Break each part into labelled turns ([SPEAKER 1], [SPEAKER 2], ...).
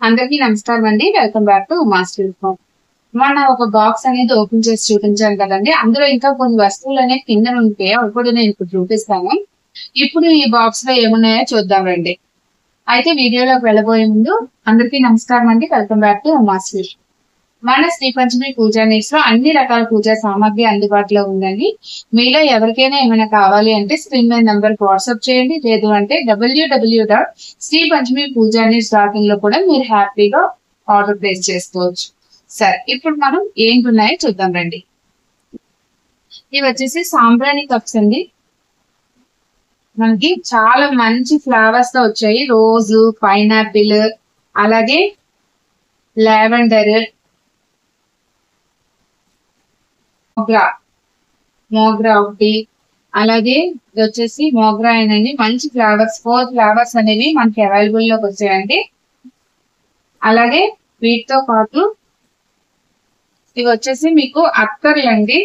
[SPEAKER 1] అందరికీ నమస్కారం అండి. Welcome back to master home. మొన్న ఒక బాక్స్ అనేది ఓపెన్ చేసి చూపించాను కదండి. అందులో ఇంకా కొన్ని వస్తువులు అనేవి కింద ఉంటే అవి కూడా నేను ఇప్పుడు చూపిస్తాను. ఇప్పుడు ఈ బాక్స్ లో ఏమున్నాయో చూద్దాం రండి. అయితే వీడియోలోకి వెళ్ళబోయే ముందు అందరికీ నమస్కారం అండి. Welcome back to master. మన శ్రీ పంచమి పూజా నీడ్స్ లో అన్ని రకాల పూజా సామాగ్రి అందుబాటులో ఉందండి. మీలో ఎవరికైనా ఏమైనా కావాలి అంటే స్క్రీన్ మీద నెంబర్ వాట్సాప్ చేయండి. లేదు అంటే www.sripanchamipujanits.in లో కూడా మీరు హ్యాపీగా ఆర్డర్ ప్లేస్ చేసుకోవచ్చు. సరే, ఇప్పుడు మనం ఏంటున్నాయో చూద్దాం రండి. ఇవి వచ్చేసి సాంబ్రాణి కప్స్ అండి. మనకి చాలా మంచి ఫ్లవర్స్ తో వచ్చాయి. రోజు, పైనాపిల్, అలాగే లావెండర్, మోగ్రా ఒకటి, అలాగే ఇది వచ్చేసి మోగ్రా అయినండి. మంచి ఫ్లవర్స్, 4 ఫ్లవర్స్ అనేవి మనకి అవైలబుల్ లోకి వచ్చాయండి. అలాగే వీటితో పాటు ఇవి వచ్చేసి మీకు అత్తర్లు అండి.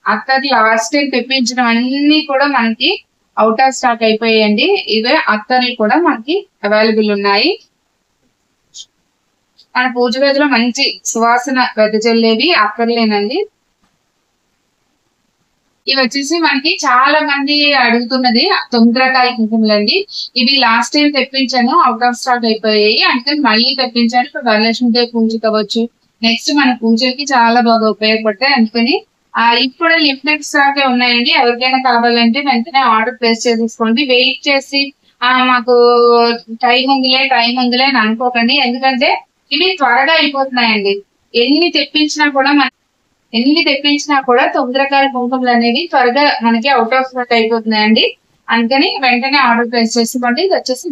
[SPEAKER 1] అత్తర్లు లాస్ట్ టైం తెప్పించిన అన్ని కూడా మనకి అవుట్ ఆఫ్ స్టాక్ అయిపోయాయండి. ఇవే అత్తర్లు కూడా మనకి అవైలబుల్ ఉన్నాయి. మన పూజ గదిలో మంచి సువాసన వెదజల్లేవి అక్కర్లేనండి. ఇవి వచ్చేసి మనకి చాలా మంది అడుగుతున్నది 9 రకాల కుంకుమలండి. ఇవి లాస్ట్ టైం తెప్పించాను, అవుట్ ఆఫ్ స్టాక్ అయిపోయాయి. అందుకని మళ్ళీ తెప్పించాను. ఇప్పుడు వరలక్ష్మీదేవి పూజ కావచ్చు, నెక్స్ట్ మన పూజకి చాలా బాగా ఉపయోగపడతాయి. అందుకని ఇప్పుడు లిమిటెడ్ స్టాక్ ఉన్నాయండి. ఎవరికైనా కావాలంటే వెంటనే ఆర్డర్ ప్లేస్ చేసేసుకోండి. వెయిట్ చేసి మాకు టైం ఉందిలే అని అనుకోకండి. ఎందుకంటే ఇవి త్వరగా అయిపోతున్నాయండి. ఎన్ని తెప్పించినా కూడా 9 రకాల కుంకుమలు అనేవి త్వరగా మనకి అవుట్ ఆఫ్ స్టాక్ అయిపోతున్నాయండి. అందుకని వెంటనే ఆర్డర్ ప్లేస్ చేసుకోండి. ఇది వచ్చేసి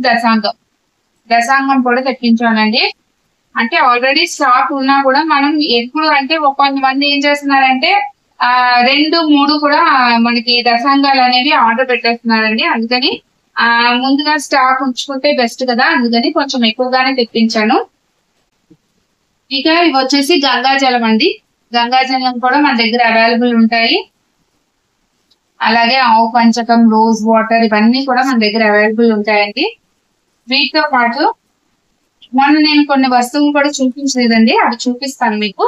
[SPEAKER 1] దశాంగం కూడా తెప్పించానండి. అంటే ఆల్రెడీ స్టాక్ ఉన్నా కూడా మనం ఎప్పుడు అంటే కొంతమంది ఏం చేస్తున్నారంటే 2, 3 కూడా మనకి దశాంగాలు అనేవి ఆర్డర్ పెట్టేస్తున్నారండి. అందుకని ముందుగా స్టాక్ ఉంచుకుంటే బెస్ట్ కదా, అందుకని కొంచెం ఎక్కువగానే తెప్పించాను. ఇక ఇవి వచ్చేసి గంగాజలం అండి. గంగాజలం కూడా మన దగ్గర అవైలబుల్ ఉంటాయి. అలాగే ఆవు పంచకం, రోజ్ వాటర్, ఇవన్నీ కూడా మన దగ్గర అవైలబుల్ ఉంటాయండి. వీటితో పాటు మొన్న నేను కొన్ని వస్తువులు కూడా చూపించలేదండి, అవి చూపిస్తాను మీకు.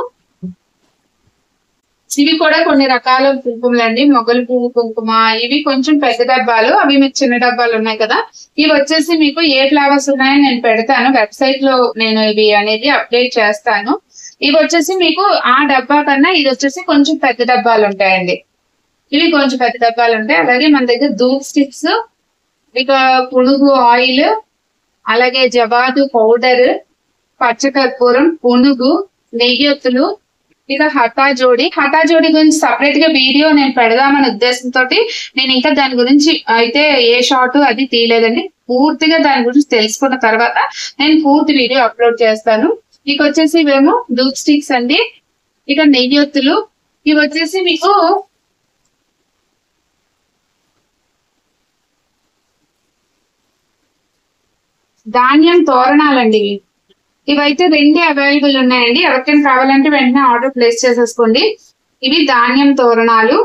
[SPEAKER 1] ఇవి కూడా కొన్ని రకాల కుంకుమలు అండి. మొగలు పువ్వు కుంకుమ, ఇవి కొంచెం పెద్ద డబ్బాలు, అవి మీకు చిన్న డబ్బాలు ఉన్నాయి కదా. ఇవి వచ్చేసి మీకు ఏ ఫ్లవర్స్ ఉన్నాయో నేను పెడతాను వెబ్సైట్ లో, నేను ఇవి అనేది అప్డేట్ చేస్తాను. ఇవి వచ్చేసి మీకు ఆ డబ్బా కన్నా ఇది వచ్చేసి కొంచెం పెద్ద డబ్బాలు ఉంటాయండి. ఇవి కొంచెం పెద్ద డబ్బాలు ఉంటాయి. అలాగే మన దగ్గర ధూప్ స్టిక్స్, ఇక పునుగు ఆయిల్, అలాగే జవాదు పౌడర్, పచ్చకర్పూరం, పునుగు, నెయ్యొత్తులు, ఇక హఠాజోడి గురించి సపరేట్ గా వీడియో నేను పెడదామనే ఉద్దేశంతో నేను ఇంకా దాని గురించి అయితే ఏ షార్ట్ అది తీయలేదండి. పూర్తిగా దాని గురించి తెలుసుకున్న తర్వాత నేను పూర్తి వీడియో అప్లోడ్ చేస్తాను. ఇక వచ్చేసి ఇవేమో ధూప్ స్టిక్స్ అండి. ఇక నెయ్యొత్తులు, ఇవి వచ్చేసి మీకు ధాన్యం తోరణాలండి. ఇవైతే 2 అవైలబుల్ ఉన్నాయండి. ఎవరికైనా కావాలంటే వెంటనే ఆర్డర్ ప్లేస్ చేసేసుకోండి. ఇవి ధాన్యం తోరణాలు.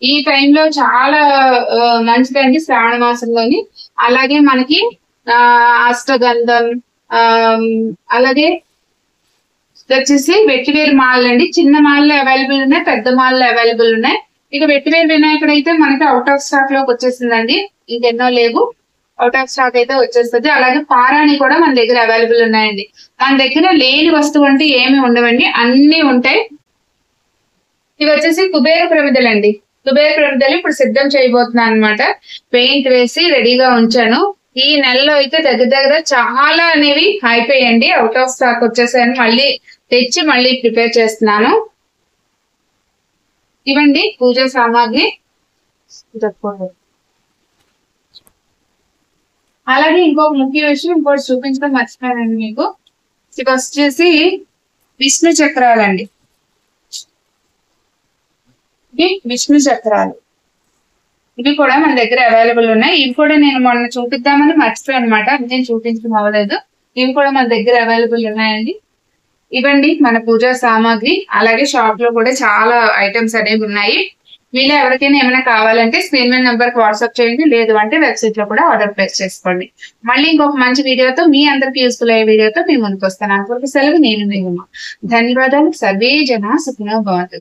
[SPEAKER 1] ఈ టైంలో చాలా మంచిదండి, శ్రావణ మాసంలోని. అలాగే మనకి అష్టగంధం, అలాగే వచ్చేసి వెట్టివేరు మాలలు అండి. చిన్న మాలలు అవైలబుల్ ఉన్నాయి, పెద్ద మాలలు అవైలబుల్ ఉన్నాయి. ఇక వెట్టివేరు వినాయకుడు అయితే మనకి అవుట్ ఆఫ్ స్టాక్ లోకి వచ్చేసిందండి. ఇంకెన్నో లేవు, అవుట్ ఆఫ్ స్టాక్ అయితే వచ్చేస్తుంది. అలాగే పారాణి కూడా మన దగ్గర అవైలబుల్ ఉన్నాయండి. మన దగ్గర లేని వస్తువు అంటే ఏమి ఉండవండి, అన్ని ఉంటాయి. ఇవి వచ్చేసి కుబేర ప్రమిదలు అండి. కుబేర ప్రమిదలు ఇప్పుడు సిద్ధం చేయబోతున్నాను అనమాట. పెయింట్ వేసి రెడీగా ఉంచాను. ఈ నెలలో అయితే దగ్గర చాలా అనేవి అయిపోయాయండి, అవుట్ ఆఫ్ స్టాక్ వచ్చేసాయని మళ్ళీ తెచ్చి మళ్ళీ ప్రిపేర్ చేస్తున్నాను. ఇవండి పూజ సామాగ్రి. అలాగే ఇంకొక ముఖ్య విషయం ఇంకోటి చూపించడం మర్చిపోయానండి మీకు. ఇవి వచ్చేసి విష్ణు చక్రాలండి. ఇవి విష్ణు చక్రాలు, ఇవి కూడా మన దగ్గర అవైలబుల్ ఉన్నాయి. ఇవి కూడా నేను మొన్న చూపిద్దామని మర్చిపోయాను అనమాట, నేను చూపించడం అవ్వలేదు. ఇవి కూడా మన దగ్గర అవైలబుల్ ఉన్నాయండి. ఇవండి మన పూజా సామాగ్రి. అలాగే షాప్ లో కూడా చాలా ఐటమ్స్ అనేవి ఉన్నాయి. మీలో ఎవరికైనా ఏమైనా కావాలంటే స్క్రీన్ మీద నెంబర్ కి వాట్సాప్ చేయండి, లేదు అంటే వెబ్సైట్ లో కూడా ఆర్డర్ ప్లేస్ చేసుకోండి. మళ్ళీ ఇంకొక మంచి వీడియోతో, మీ అందరికి యూస్ఫుల్ అయ్యే వీడియోతో మీ ముందుకు వస్తాను. అంతవరకు సెలవు. నేను మీ ఉమ. ధన్యవాదాలు. సర్వే జన సుఖినో భవంతు.